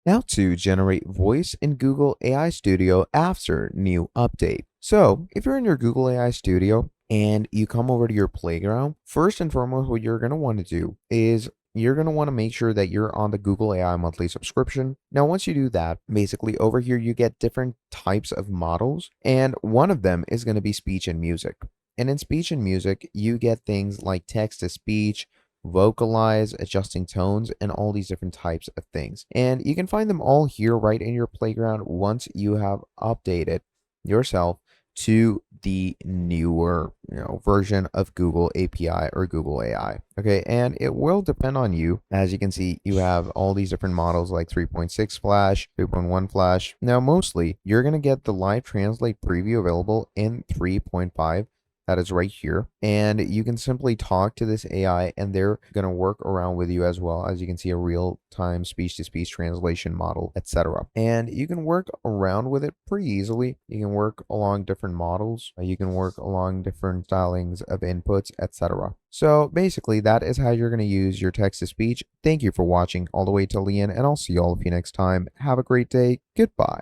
How to generate voice in Google AI Studio after new update. So, if you're in your Google AI Studio and you come over to your playground, first and foremost, what you're going to want to do is you're going to want to make sure that you're on the Google AI monthly subscription. Now, once you do that, basically over here, you get different types of models, and one of them is going to be speech and music. And in speech and music, you get things like text to speech, vocalize, adjusting tones, and all these different types of things. And you can find them all here right in your playground once you have updated yourself to the newer, version of Google API or Google AI. Okay, and it will depend on you. As you can see, you have all these different models like 3.6 Flash, 3.1 Flash. Now, mostly you're gonna get the live translate preview available in 3.5. That is right here. And you can simply talk to this AI and they're going to work around with you as well. As you can see, a real-time speech-to-speech translation model, etc. And you can work around with it pretty easily. You can work along different models. You can work along different stylings of inputs, etc. So basically, that is how you're going to use your text-to-speech. Thank you for watching all the way till the end, and I'll see all of you next time. Have a great day. Goodbye.